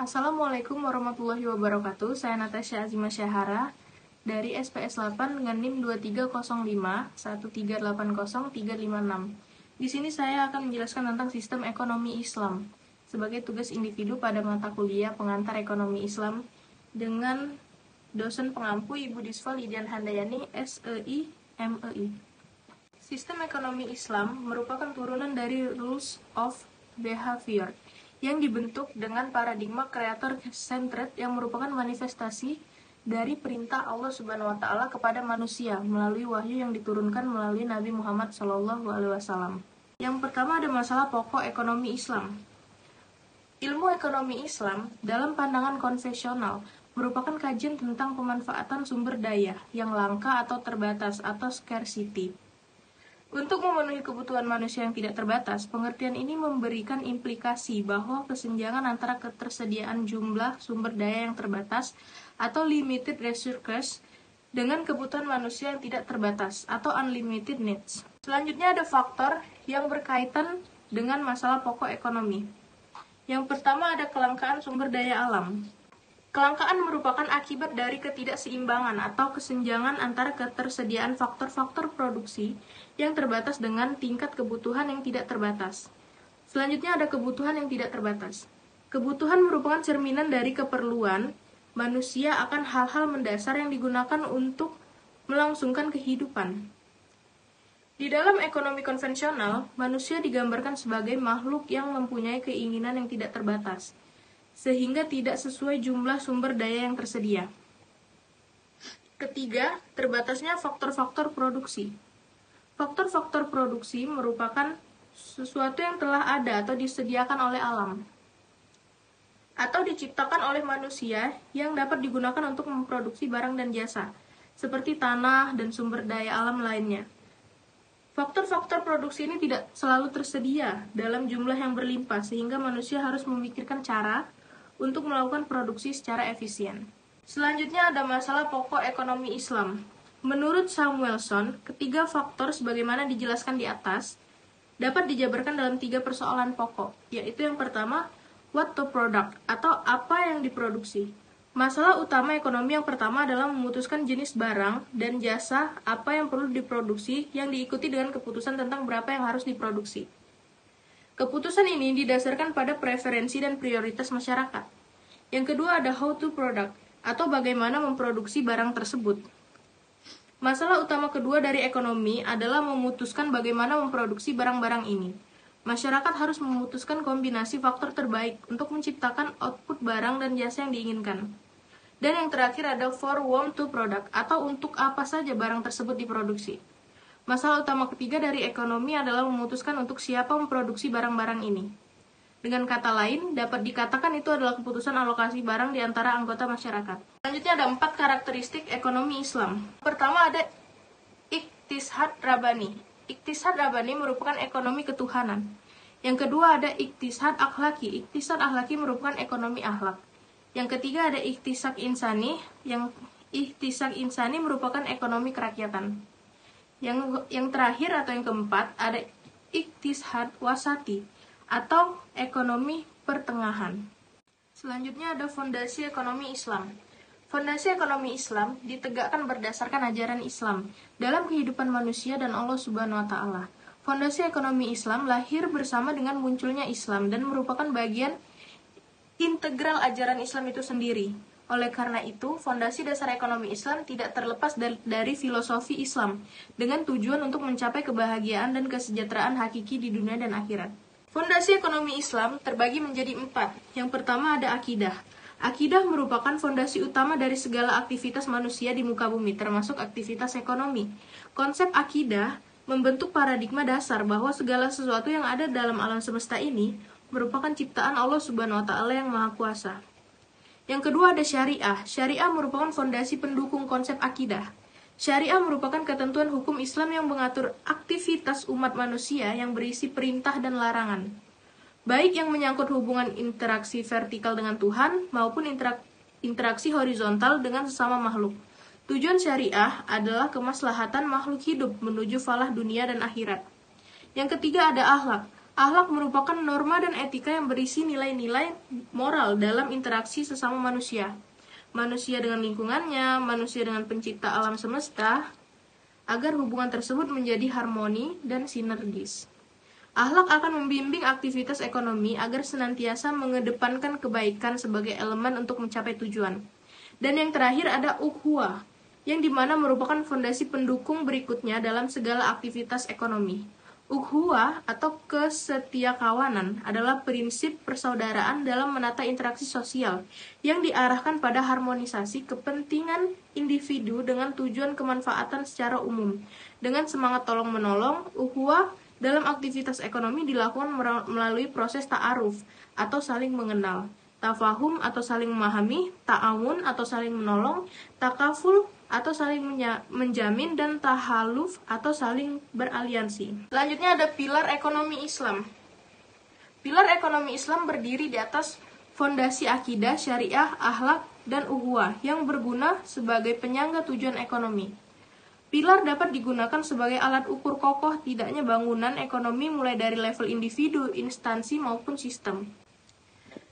Assalamualaikum warahmatullahi wabarakatuh. Saya Natasha Azimah Syahara dari SPS 8 dengan NIM 2305-1380356. Di sini saya akan menjelaskan tentang sistem ekonomi Islam sebagai tugas individu pada mata kuliah pengantar ekonomi Islam dengan dosen pengampu Ibu Disva Lidian Handayani, SEI, MEI. Sistem ekonomi Islam merupakan turunan dari Rules of Behavior yang dibentuk dengan paradigma creator-centered yang merupakan manifestasi dari perintah Allah Subhanahu wa Ta'ala kepada manusia melalui wahyu yang diturunkan melalui Nabi Muhammad SAW. Yang pertama ada masalah pokok ekonomi Islam. Ilmu ekonomi Islam dalam pandangan konvensional merupakan kajian tentang pemanfaatan sumber daya yang langka atau terbatas atau scarcity. Untuk memenuhi kebutuhan manusia yang tidak terbatas, pengertian ini memberikan implikasi bahwa kesenjangan antara ketersediaan jumlah sumber daya yang terbatas atau limited resources dengan kebutuhan manusia yang tidak terbatas atau unlimited needs. Selanjutnya ada faktor yang berkaitan dengan masalah pokok ekonomi. Yang pertama ada kelangkaan sumber daya alam. Kelangkaan merupakan akibat dari ketidakseimbangan atau kesenjangan antara ketersediaan faktor-faktor produksi yang terbatas dengan tingkat kebutuhan yang tidak terbatas. Selanjutnya ada kebutuhan yang tidak terbatas. Kebutuhan merupakan cerminan dari keperluan manusia akan hal-hal mendasar yang digunakan untuk melangsungkan kehidupan. Di dalam ekonomi konvensional, manusia digambarkan sebagai makhluk yang mempunyai keinginan yang tidak terbatas, sehingga tidak sesuai jumlah sumber daya yang tersedia. Ketiga, terbatasnya faktor-faktor produksi. Faktor-faktor produksi merupakan sesuatu yang telah ada atau disediakan oleh alam, atau diciptakan oleh manusia yang dapat digunakan untuk memproduksi barang dan jasa, seperti tanah dan sumber daya alam lainnya. Faktor-faktor produksi ini tidak selalu tersedia dalam jumlah yang berlimpah, sehingga manusia harus memikirkan cara untuk melakukan produksi secara efisien. Selanjutnya ada masalah pokok ekonomi Islam. Menurut Samuelson, ketiga faktor sebagaimana dijelaskan di atas dapat dijabarkan dalam 3 persoalan pokok, yaitu yang pertama, what to product, atau apa yang diproduksi. Masalah utama ekonomi yang pertama adalah memutuskan jenis barang dan jasa apa yang perlu diproduksi yang diikuti dengan keputusan tentang berapa yang harus diproduksi. Keputusan ini didasarkan pada preferensi dan prioritas masyarakat. Yang kedua ada how to product, atau bagaimana memproduksi barang tersebut. Masalah utama kedua dari ekonomi adalah memutuskan bagaimana memproduksi barang-barang ini. Masyarakat harus memutuskan kombinasi faktor terbaik untuk menciptakan output barang dan jasa yang diinginkan. Dan yang terakhir ada for whom to product, atau untuk apa saja barang tersebut diproduksi. Masalah utama ketiga dari ekonomi adalah memutuskan untuk siapa memproduksi barang-barang ini. Dengan kata lain, dapat dikatakan itu adalah keputusan alokasi barang di antara anggota masyarakat. Selanjutnya ada 4 karakteristik ekonomi Islam. Pertama ada Iqtisad Rabbani. Iqtisad Rabbani merupakan ekonomi ketuhanan. Yang kedua ada Iqtisad Akhlaki. Iqtisad Akhlaki merupakan ekonomi akhlak. Yang ketiga ada Iqtisad Insani. Yang Iqtisad Insani merupakan ekonomi kerakyatan. Yang terakhir atau yang keempat ada Iqtisad Wasati atau ekonomi pertengahan. Selanjutnya ada fondasi ekonomi Islam. Fondasi ekonomi Islam ditegakkan berdasarkan ajaran Islam dalam kehidupan manusia dan Allah Subhanahu wa Ta'ala. Fondasi ekonomi Islam lahir bersama dengan munculnya Islam dan merupakan bagian integral ajaran Islam itu sendiri. Oleh karena itu, fondasi dasar ekonomi Islam tidak terlepas dari filosofi Islam dengan tujuan untuk mencapai kebahagiaan dan kesejahteraan hakiki di dunia dan akhirat. Fondasi ekonomi Islam terbagi menjadi 4. Yang pertama ada akidah. Akidah merupakan fondasi utama dari segala aktivitas manusia di muka bumi, termasuk aktivitas ekonomi. Konsep akidah membentuk paradigma dasar bahwa segala sesuatu yang ada dalam alam semesta ini merupakan ciptaan Allah Subhanahu wa Ta'ala yang Maha Kuasa. Yang kedua ada syariah. Syariah merupakan fondasi pendukung konsep akidah. Syariah merupakan ketentuan hukum Islam yang mengatur aktivitas umat manusia yang berisi perintah dan larangan, baik yang menyangkut hubungan interaksi vertikal dengan Tuhan maupun interaksi horizontal dengan sesama makhluk. Tujuan syariah adalah kemaslahatan makhluk hidup menuju falah dunia dan akhirat. Yang ketiga ada akhlak. Akhlak merupakan norma dan etika yang berisi nilai-nilai moral dalam interaksi sesama manusia. Manusia dengan lingkungannya, manusia dengan pencipta alam semesta, agar hubungan tersebut menjadi harmoni dan sinergis. Akhlak akan membimbing aktivitas ekonomi agar senantiasa mengedepankan kebaikan sebagai elemen untuk mencapai tujuan. Dan yang terakhir ada ukhuwah, yang dimana merupakan fondasi pendukung berikutnya dalam segala aktivitas ekonomi. Ukhuwah atau kesetiakawanan adalah prinsip persaudaraan dalam menata interaksi sosial yang diarahkan pada harmonisasi kepentingan individu dengan tujuan kemanfaatan secara umum. Dengan semangat tolong-menolong, ukhuwah dalam aktivitas ekonomi dilakukan melalui proses ta'aruf atau saling mengenal, tafahum atau saling memahami, ta'awun atau saling menolong, takaful atau saling menjamin, dan tahaluf atau saling beraliansi. Selanjutnya ada pilar ekonomi Islam. Pilar ekonomi Islam berdiri di atas fondasi akidah, syariah, akhlak, dan ukhuwah yang berguna sebagai penyangga tujuan ekonomi. Pilar dapat digunakan sebagai alat ukur kokoh tidaknya bangunan ekonomi mulai dari level individu, instansi, maupun sistem.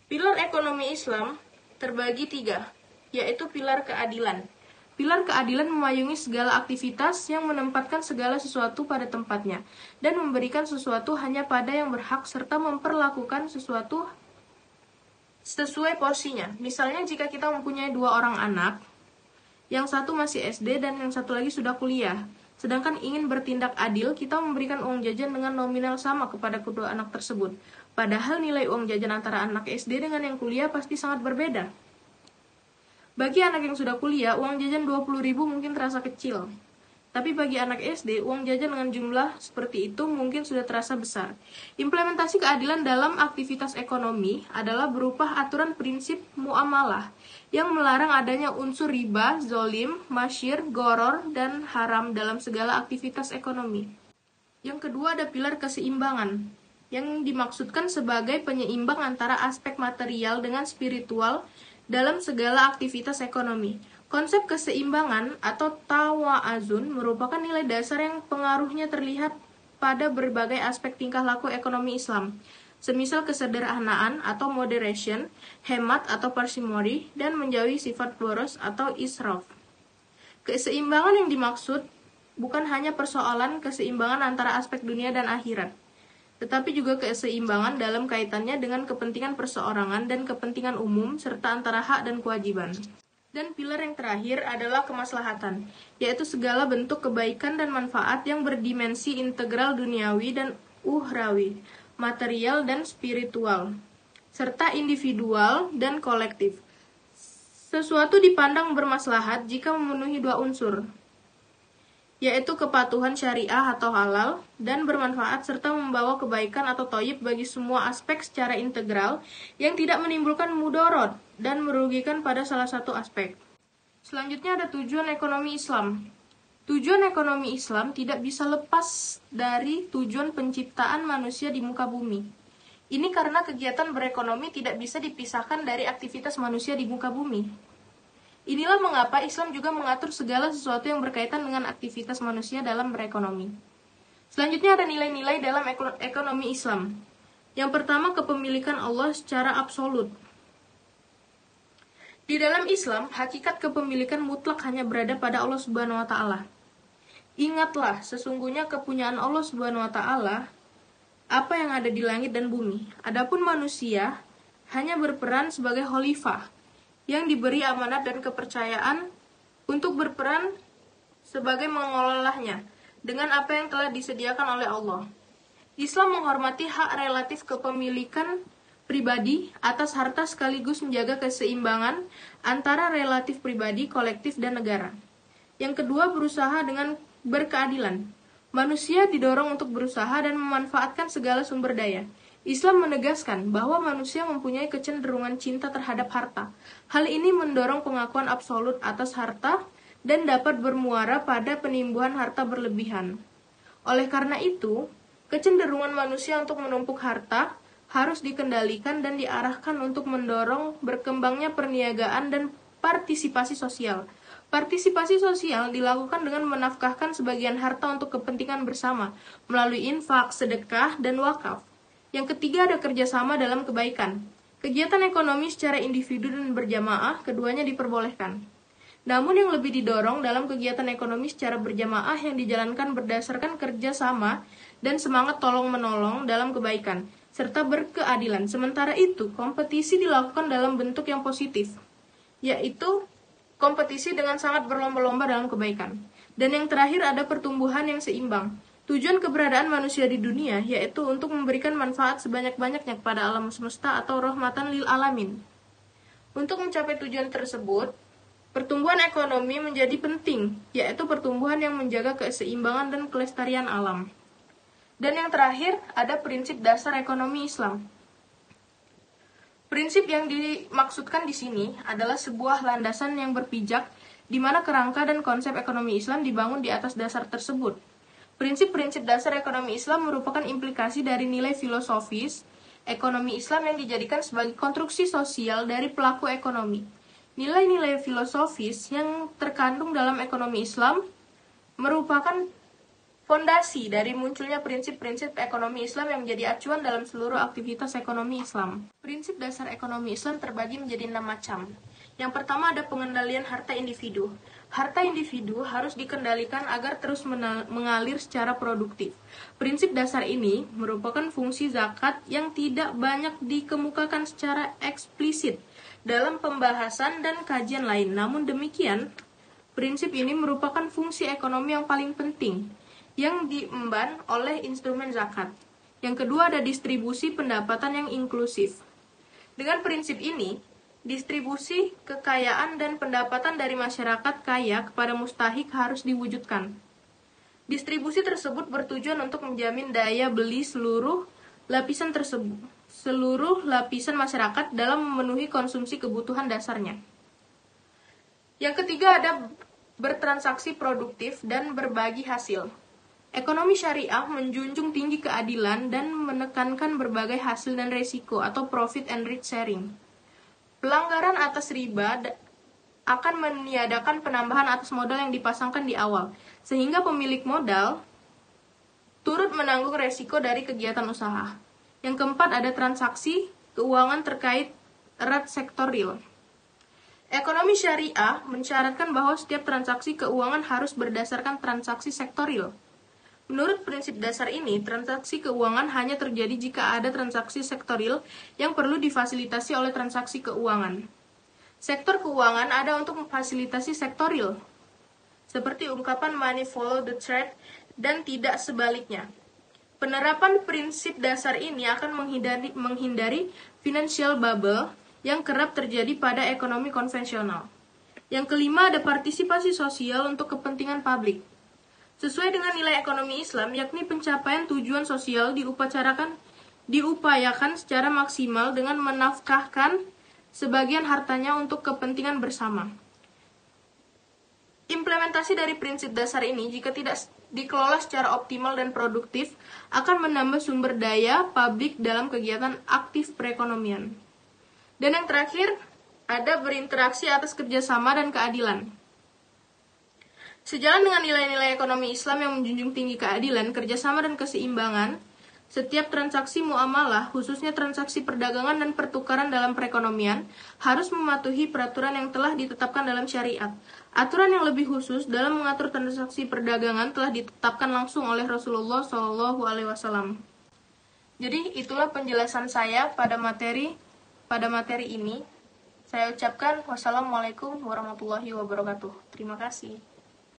Pilar ekonomi Islam terbagi 3, yaitu pilar keadilan. Pilar keadilan memayungi segala aktivitas yang menempatkan segala sesuatu pada tempatnya dan memberikan sesuatu hanya pada yang berhak serta memperlakukan sesuatu sesuai porsinya. Misalnya jika kita mempunyai 2 orang anak, yang satu masih SD dan yang satu lagi sudah kuliah, sedangkan ingin bertindak adil, kita memberikan uang jajan dengan nominal sama kepada kedua anak tersebut. Padahal nilai uang jajan antara anak SD dengan yang kuliah pasti sangat berbeda. Bagi anak yang sudah kuliah, uang jajan 20.000 mungkin terasa kecil. Tapi bagi anak SD, uang jajan dengan jumlah seperti itu mungkin sudah terasa besar. Implementasi keadilan dalam aktivitas ekonomi adalah berupa aturan prinsip muamalah yang melarang adanya unsur riba, zolim, masyir, goror, dan haram dalam segala aktivitas ekonomi. Yang kedua ada pilar keseimbangan, yang dimaksudkan sebagai penyeimbang antara aspek material dengan spiritual dalam segala aktivitas ekonomi. Konsep keseimbangan atau tawa'azun merupakan nilai dasar yang pengaruhnya terlihat pada berbagai aspek tingkah laku ekonomi Islam, semisal kesederhanaan atau moderation, hemat atau parsimony, dan menjauhi sifat boros atau israf. Keseimbangan yang dimaksud bukan hanya persoalan keseimbangan antara aspek dunia dan akhirat, tetapi juga keseimbangan dalam kaitannya dengan kepentingan perseorangan dan kepentingan umum, serta antara hak dan kewajiban. Dan pilar yang terakhir adalah kemaslahatan, yaitu segala bentuk kebaikan dan manfaat yang berdimensi integral duniawi dan uhrawi, material dan spiritual, serta individual dan kolektif. Sesuatu dipandang bermaslahat jika memenuhi 2 unsur, yaitu kepatuhan syariah atau halal, dan bermanfaat serta membawa kebaikan atau thayyib bagi semua aspek secara integral yang tidak menimbulkan mudorot dan merugikan pada salah satu aspek. Selanjutnya ada tujuan ekonomi Islam. Tujuan ekonomi Islam tidak bisa lepas dari tujuan penciptaan manusia di muka bumi. Ini karena kegiatan berekonomi tidak bisa dipisahkan dari aktivitas manusia di muka bumi. Inilah mengapa Islam juga mengatur segala sesuatu yang berkaitan dengan aktivitas manusia dalam berekonomi. Selanjutnya ada nilai-nilai dalam ekonomi Islam. Yang pertama, kepemilikan Allah secara absolut. Di dalam Islam, hakikat kepemilikan mutlak hanya berada pada Allah Subhanahu wa taala. Ingatlah, sesungguhnya kepunyaan Allah Subhanahu wa taala apa yang ada di langit dan bumi. Adapun manusia hanya berperan sebagai khalifah yang diberi amanat dan kepercayaan untuk berperan sebagai mengelolanya dengan apa yang telah disediakan oleh Allah. Islam menghormati hak relatif kepemilikan pribadi atas harta sekaligus menjaga keseimbangan antara relatif pribadi, kolektif, dan negara. Yang kedua, berusaha dengan berkeadilan. Manusia didorong untuk berusaha dan memanfaatkan segala sumber daya. Islam menegaskan bahwa manusia mempunyai kecenderungan cinta terhadap harta. Hal ini mendorong pengakuan absolut atas harta dan dapat bermuara pada penimbuhan harta berlebihan. Oleh karena itu, kecenderungan manusia untuk menumpuk harta harus dikendalikan dan diarahkan untuk mendorong berkembangnya perniagaan dan partisipasi sosial. Partisipasi sosial dilakukan dengan menafkahkan sebagian harta untuk kepentingan bersama melalui infak, sedekah, dan wakaf. Yang ketiga ada kerjasama dalam kebaikan. Kegiatan ekonomi secara individu dan berjamaah, keduanya diperbolehkan. Namun yang lebih didorong dalam kegiatan ekonomi secara berjamaah yang dijalankan berdasarkan kerjasama dan semangat tolong-menolong dalam kebaikan, serta berkeadilan. Sementara itu, kompetisi dilakukan dalam bentuk yang positif, yaitu kompetisi dengan sangat berlomba-lomba dalam kebaikan. Dan yang terakhir ada pertumbuhan yang seimbang. Tujuan keberadaan manusia di dunia yaitu untuk memberikan manfaat sebanyak-banyaknya kepada alam semesta atau rahmatan lil alamin. Untuk mencapai tujuan tersebut, pertumbuhan ekonomi menjadi penting, yaitu pertumbuhan yang menjaga keseimbangan dan kelestarian alam. Dan yang terakhir, ada prinsip dasar ekonomi Islam. Prinsip yang dimaksudkan di sini adalah sebuah landasan yang berpijak di mana kerangka dan konsep ekonomi Islam dibangun di atas dasar tersebut. Prinsip-prinsip dasar ekonomi Islam merupakan implikasi dari nilai filosofis ekonomi Islam yang dijadikan sebagai konstruksi sosial dari pelaku ekonomi. Nilai-nilai filosofis yang terkandung dalam ekonomi Islam merupakan fondasi dari munculnya prinsip-prinsip ekonomi Islam yang menjadi acuan dalam seluruh aktivitas ekonomi Islam. Prinsip dasar ekonomi Islam terbagi menjadi 6 macam. Yang pertama ada pengendalian harta individu. Harta individu harus dikendalikan agar terus mengalir secara produktif. Prinsip dasar ini merupakan fungsi zakat yang tidak banyak dikemukakan secara eksplisit dalam pembahasan dan kajian lain. Namun demikian, prinsip ini merupakan fungsi ekonomi yang paling penting yang diemban oleh instrumen zakat. Yang kedua ada distribusi pendapatan yang inklusif. Dengan prinsip ini, distribusi kekayaan dan pendapatan dari masyarakat kaya kepada mustahik harus diwujudkan. Distribusi tersebut bertujuan untuk menjamin daya beli seluruh lapisan masyarakat dalam memenuhi konsumsi kebutuhan dasarnya. Yang ketiga ada bertransaksi produktif dan berbagi hasil. Ekonomi syariah menjunjung tinggi keadilan dan menekankan berbagai hasil dan resiko atau profit and risk sharing. Pelanggaran atas riba akan meniadakan penambahan atas modal yang dipasangkan di awal, sehingga pemilik modal turut menanggung resiko dari kegiatan usaha. Yang keempat ada transaksi keuangan terkait erat sektor real. Ekonomi syariah mensyaratkan bahwa setiap transaksi keuangan harus berdasarkan transaksi sektor real. Menurut prinsip dasar ini, transaksi keuangan hanya terjadi jika ada transaksi sektorial yang perlu difasilitasi oleh transaksi keuangan. Sektor keuangan ada untuk memfasilitasi sektorial, seperti ungkapan money follow the trade dan tidak sebaliknya. Penerapan prinsip dasar ini akan menghindari financial bubble yang kerap terjadi pada ekonomi konvensional. Yang kelima ada partisipasi sosial untuk kepentingan publik. Sesuai dengan nilai ekonomi Islam, yakni pencapaian tujuan sosial diupayakan secara maksimal dengan menafkahkan sebagian hartanya untuk kepentingan bersama. Implementasi dari prinsip dasar ini, jika tidak dikelola secara optimal dan produktif, akan menambah sumber daya publik dalam kegiatan aktif perekonomian. Dan yang terakhir, ada berinteraksi atas kerjasama dan keadilan. Sejalan dengan nilai-nilai ekonomi Islam yang menjunjung tinggi keadilan, kerjasama, dan keseimbangan, setiap transaksi muamalah, khususnya transaksi perdagangan dan pertukaran dalam perekonomian, harus mematuhi peraturan yang telah ditetapkan dalam syariat. Aturan yang lebih khusus dalam mengatur transaksi perdagangan telah ditetapkan langsung oleh Rasulullah SAW. Jadi itulah penjelasan saya pada materi ini. Saya ucapkan wassalamualaikum warahmatullahi wabarakatuh. Terima kasih.